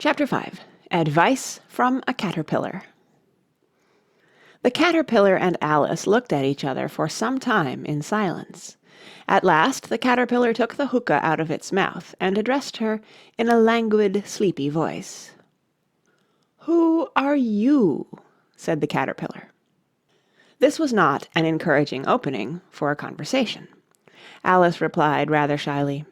Chapter 5. Advice from a Caterpillar. The Caterpillar and Alice looked at each other for some time in silence. At last the Caterpillar took the hookah out of its mouth and addressed her in a languid, sleepy voice. "Who are you?" said the Caterpillar. This was not an encouraging opening for a conversation. Alice replied rather shyly,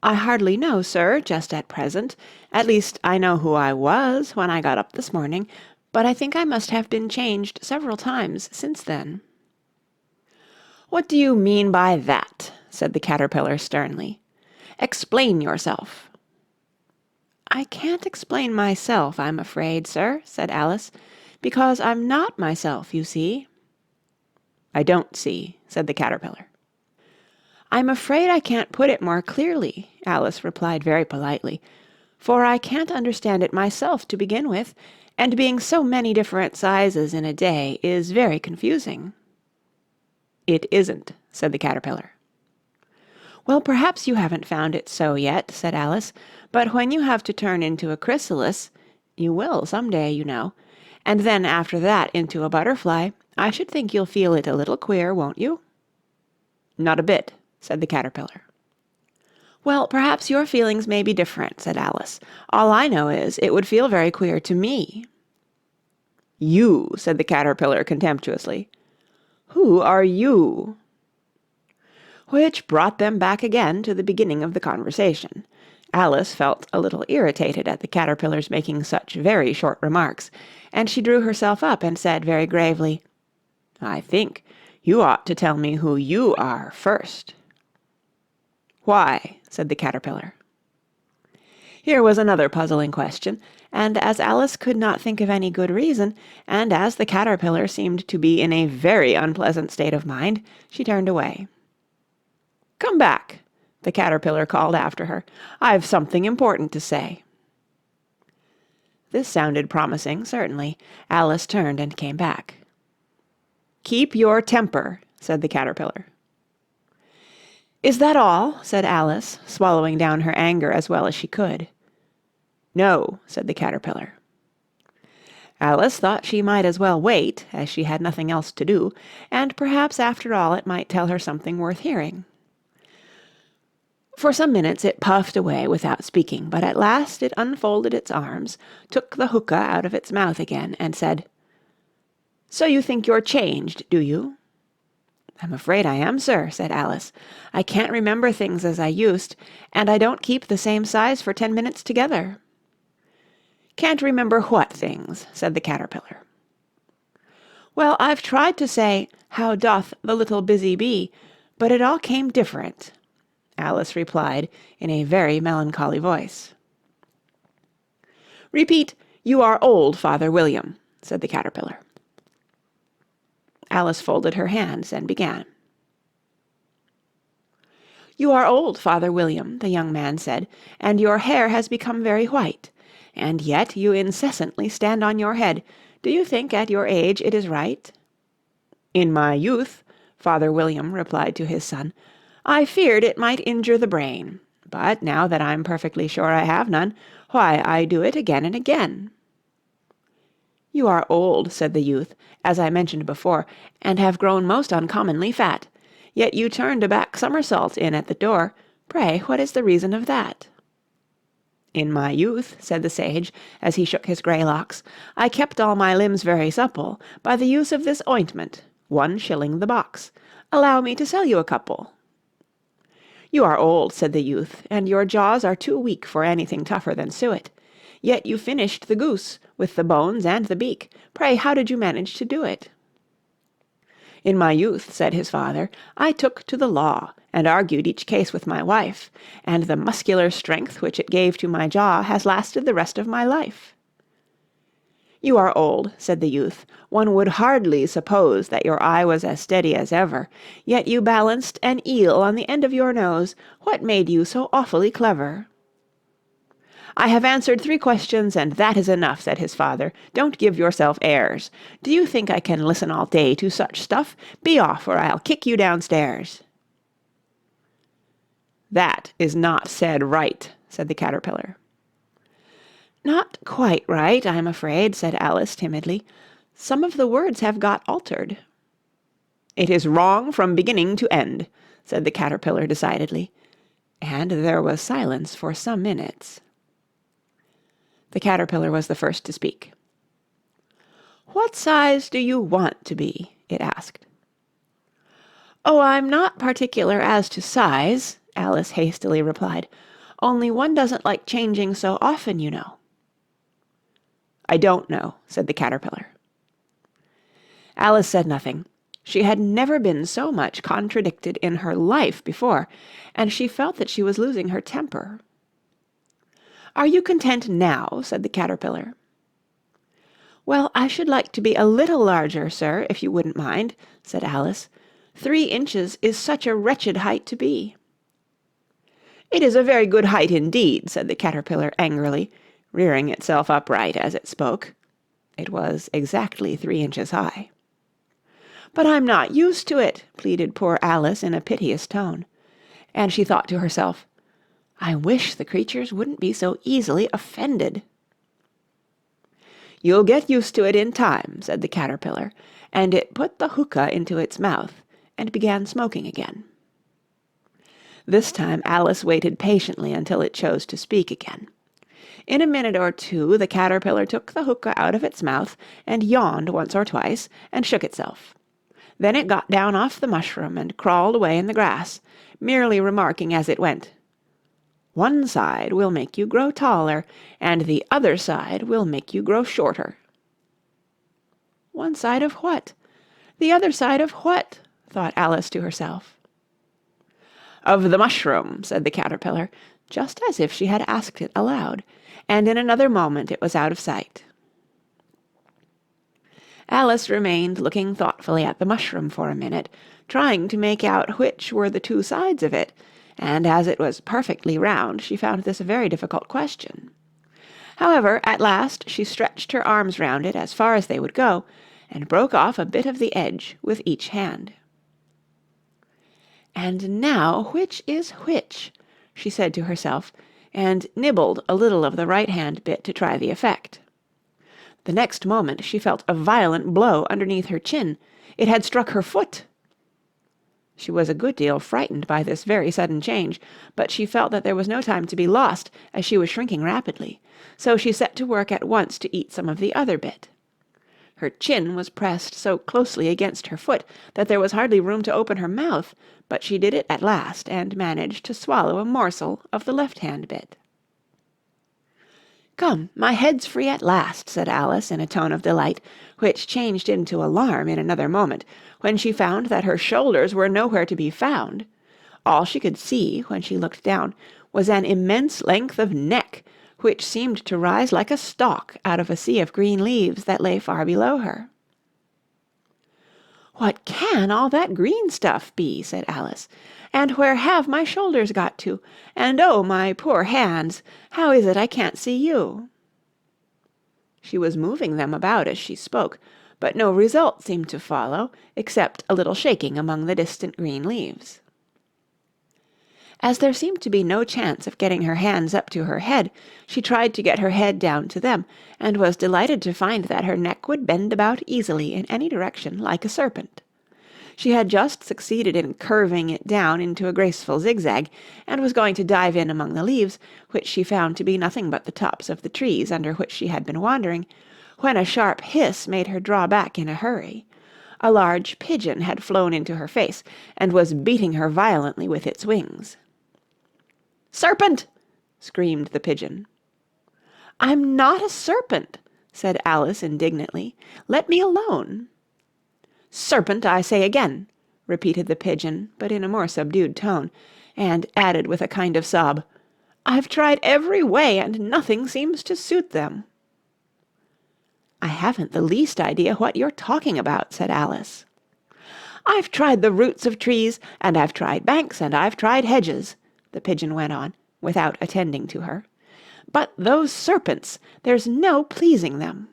I hardly know, sir, just at present. At least I know who I was when I got up this morning, but I think I must have been changed several times since then." "What do you mean by that?" said the Caterpillar sternly. "Explain yourself." "I can't explain myself, I'm afraid, sir," said Alice, "because I'm not myself, you see." "I don't see," said the Caterpillar. "I'm afraid I can't put it more clearly," Alice replied very politely, "for I can't understand it myself to begin with, and being so many different sizes in a day is very confusing." "It isn't," said the Caterpillar. "Well, perhaps you haven't found it so yet," said Alice, "but when you have to turn into a chrysalis, you will some day, you know, and then after that into a butterfly, I should think you'll feel it a little queer, won't you?" "Not a bit," said the Caterpillar. "Well, perhaps your feelings may be different," said Alice. "All I know is, it would feel very queer to me." "You," said the Caterpillar contemptuously. "Who are you?" Which brought them back again to the beginning of the conversation. Alice felt a little irritated at the Caterpillar's making such very short remarks, and she drew herself up and said very gravely, "I think you ought to tell me who you are first." "Why?" said the Caterpillar. Here was another puzzling question, and as Alice could not think of any good reason, and as the Caterpillar seemed to be in a very unpleasant state of mind, she turned away. "Come back," the Caterpillar called after her. "I've something important to say." This sounded promising, certainly. Alice turned and came back. "Keep your temper," said the Caterpillar. "Is that all?" said Alice, swallowing down her anger as well as she could. "No," said the Caterpillar. Alice thought she might as well wait, as she had nothing else to do, and perhaps after all it might tell her something worth hearing. For some minutes it puffed away without speaking, but at last it unfolded its arms, took the hookah out of its mouth again, and said, "So you think you're changed, do you?" "I'm afraid I am, sir," said Alice. "I can't remember things as I used, and I don't keep the same size for 10 minutes together." "Can't remember what things?" said the Caterpillar. "Well, I've tried to say, 'How doth the little busy bee?' but it all came different," Alice replied in a very melancholy voice. "Repeat, 'You are old, Father William,'" said the Caterpillar. Alice folded her hands and began. "You are old, Father William," the young man said, "and your hair has become very white. And yet you incessantly stand on your head. Do you think at your age it is right?" "In my youth," Father William replied to his son, "I feared it might injure the brain. But now that I'm perfectly sure I have none, why, I do it again and again." "You are old," said the youth, "as I mentioned before, and have grown most uncommonly fat. Yet you turned a back somersault in at the door. Pray, what is the reason of that?" "In my youth," said the sage, as he shook his grey locks, "I kept all my limbs very supple by the use of this ointment, 1 shilling the box. Allow me to sell you a couple." "You are old," said the youth, "and your jaws are too weak for anything tougher than suet. Yet you finished the goose, with the bones and the beak. Pray, how did you manage to do it?" "In my youth," said his father, "I took to the law, and argued each case with my wife, and the muscular strength which it gave to my jaw has lasted the rest of my life." "You are old," said the youth. "One would hardly suppose that your eye was as steady as ever. Yet you balanced an eel on the end of your nose. What made you so awfully clever?" "I have answered 3 questions, and that is enough," said his father. "Don't give yourself airs. Do you think I can listen all day to such stuff? Be off, or I'll kick you downstairs." "That is not said right," said the Caterpillar. "Not quite right, I'm afraid," said Alice timidly. "Some of the words have got altered." "It is wrong from beginning to end," said the caterpillar decidedly, and there was silence for some minutes. The caterpillar was the first to speak. "What size do you want to be?" it asked. "Oh, I'm not particular as to size," Alice hastily replied. "Only one doesn't like changing so often, you know." "I don't know," said the caterpillar. Alice said nothing. She had never been so much contradicted in her life before, and she felt that she was losing her temper. "Are you content now?" said the caterpillar. "Well, I should like to be a little larger, sir, if you wouldn't mind," said Alice. 3 inches is such a wretched height to be." "It is a very good height indeed," said the caterpillar angrily, rearing itself upright as it spoke. It was exactly 3 inches high. "But I'm not used to it," pleaded poor Alice in a piteous tone. And she thought to herself, "I wish the creatures wouldn't be so easily offended." "You'll get used to it in time," said the caterpillar, and it put the hookah into its mouth and began smoking again. This time Alice waited patiently until it chose to speak again. In a minute or two the caterpillar took the hookah out of its mouth and yawned once or twice and shook itself. Then it got down off the mushroom and crawled away in the grass, merely remarking as it went, "One side will make you grow taller, and the other side will make you grow shorter." "One side of what? The other side of what?" thought Alice to herself. "Of the mushroom," said the caterpillar, just as if she had asked it aloud, and in another moment it was out of sight. Alice remained looking thoughtfully at the mushroom for a minute, trying to make out which were the 2 sides of it, and as it was perfectly round, she found this a very difficult question. However, at last she stretched her arms round it as far as they would go, and broke off a bit of the edge with each hand. "And now which is which?" she said to herself, and nibbled a little of the right-hand bit to try the effect. The next moment she felt a violent blow underneath her chin. It had struck her foot. She was a good deal frightened by this very sudden change, but she felt that there was no time to be lost, as she was shrinking rapidly, so she set to work at once to eat some of the other bit. Her chin was pressed so closely against her foot that there was hardly room to open her mouth, but she did it at last, and managed to swallow a morsel of the left-hand bit. "Come, my head's free at last," said Alice in a tone of delight, which changed into alarm in another moment, when she found that her shoulders were nowhere to be found. All she could see, when she looked down, was an immense length of neck, which seemed to rise like a stalk out of a sea of green leaves that lay far below her. "What can all that green stuff be?" said Alice. "And where have my shoulders got to? And oh, my poor hands! How is it I can't see you?" She was moving them about as she spoke, but no result seemed to follow, except a little shaking among the distant green leaves. As there seemed to be no chance of getting her hands up to her head, she tried to get her head down to them, and was delighted to find that her neck would bend about easily in any direction like a serpent. She had just succeeded in curving it down into a graceful zigzag, and was going to dive in among the leaves, which she found to be nothing but the tops of the trees under which she had been wandering, when a sharp hiss made her draw back in a hurry. A large pigeon had flown into her face, and was beating her violently with its wings. "Serpent!" screamed the pigeon. "I'm not a serpent," said Alice indignantly. "Let me alone." "Serpent, I say again," repeated the pigeon, but in a more subdued tone, and added with a kind of sob, "I've tried every way, and nothing seems to suit them." "I haven't the least idea what you're talking about," said Alice. "I've tried the roots of trees, and I've tried banks, and I've tried hedges," the pigeon went on, without attending to her. "But those serpents, there's no pleasing them."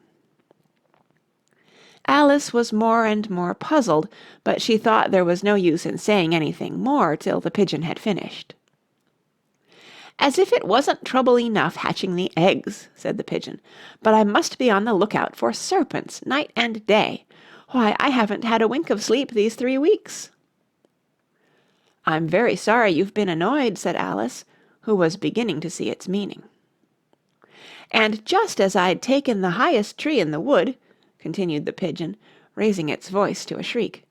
Alice was more and more puzzled, but she thought there was no use in saying anything more till the pigeon had finished. "As if it wasn't trouble enough hatching the eggs," said the pigeon, "but I must be on the lookout for serpents night and day. Why, I haven't had a wink of sleep these 3 weeks." "I'm very sorry you've been annoyed," said Alice, who was beginning to see its meaning. "And just as I'd taken the highest tree in the wood," continued the pigeon, raising its voice to a shriek,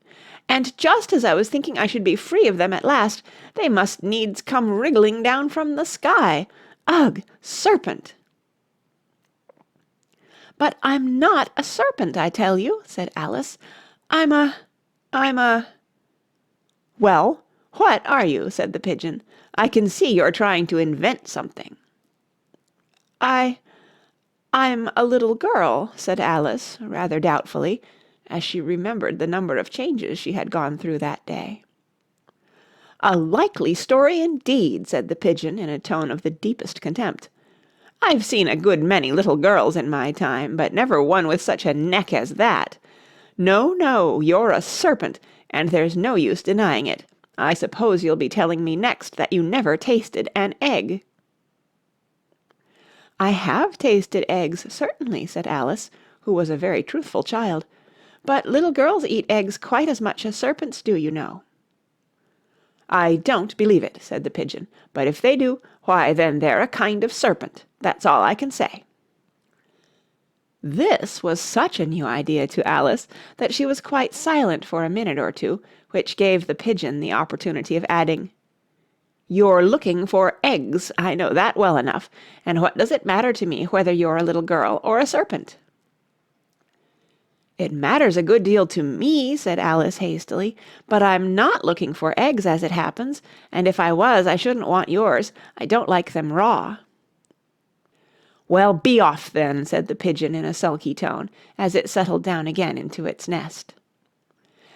"and just as I was thinking I should be free of them at last, they must needs come wriggling down from the sky. Ugh! Serpent!" "But I'm not a serpent, I tell you," said Alice. I'm a—" "Well, what are you?" said the pigeon. "I can see you're trying to invent something." "I'm a little girl," said Alice, rather doubtfully, as she remembered the number of changes she had gone through that day. "A likely story indeed," said the pigeon in a tone of the deepest contempt. "I've seen a good many little girls in my time, but never one with such a neck as that. No, no, you're a serpent, and there's no use denying it. I suppose you'll be telling me next that you never tasted an egg." "I have tasted eggs, certainly," said Alice, who was a very truthful child, "but little girls eat eggs quite as much as serpents do, you know." "I don't believe it," said the pigeon, "but if they do, why then they're a kind of serpent. That's all I can say." This was such a new idea to Alice that she was quite silent for a minute or two, which gave the pigeon the opportunity of adding, "You're looking for eggs, I know that well enough, and what does it matter to me whether you're a little girl or a serpent?" "It matters a good deal to me," said Alice hastily, "but I'm not looking for eggs as it happens, and if I was I shouldn't want yours. I don't like them raw." "Well, be off then," said the pigeon in a sulky tone, as it settled down again into its nest.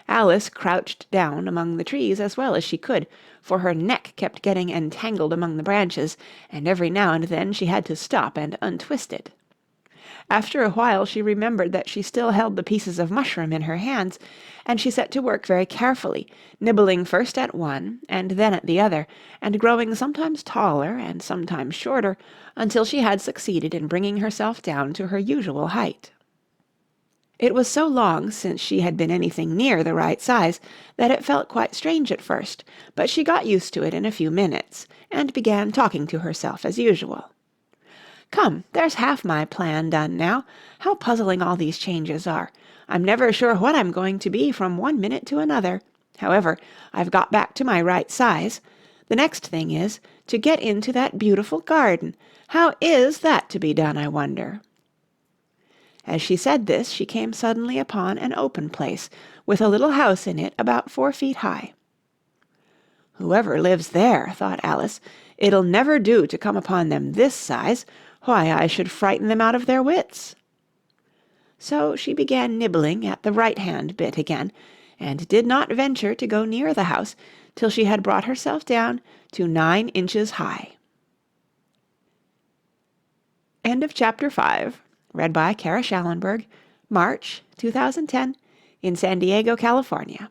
Alice crouched down among the trees as well as she could, for her neck kept getting entangled among the branches, and every now and then she had to stop and untwist it. After a while she remembered that she still held the pieces of mushroom in her hands, and she set to work very carefully, nibbling first at one and then at the other, and growing sometimes taller and sometimes shorter, until she had succeeded in bringing herself down to her usual height. It was so long since she had been anything near the right size that it felt quite strange at first, but she got used to it in a few minutes, and began talking to herself as usual. "Come, there's half my plan done now. How puzzling all these changes are. I'm never sure what I'm going to be from one minute to another. However, I've got back to my right size. The next thing is to get into that beautiful garden. How is that to be done, I wonder?" As she said this, she came suddenly upon an open place, with a little house in it about 4 feet high. "Whoever lives there," thought Alice, "it'll never do to come upon them this size. Why, I should frighten them out of their wits." So she began nibbling at the right-hand bit again, and did not venture to go near the house till she had brought herself down to 9 inches high. End of Chapter 5. Read by Kara Schallenberg. March, 2010, in San Diego, California.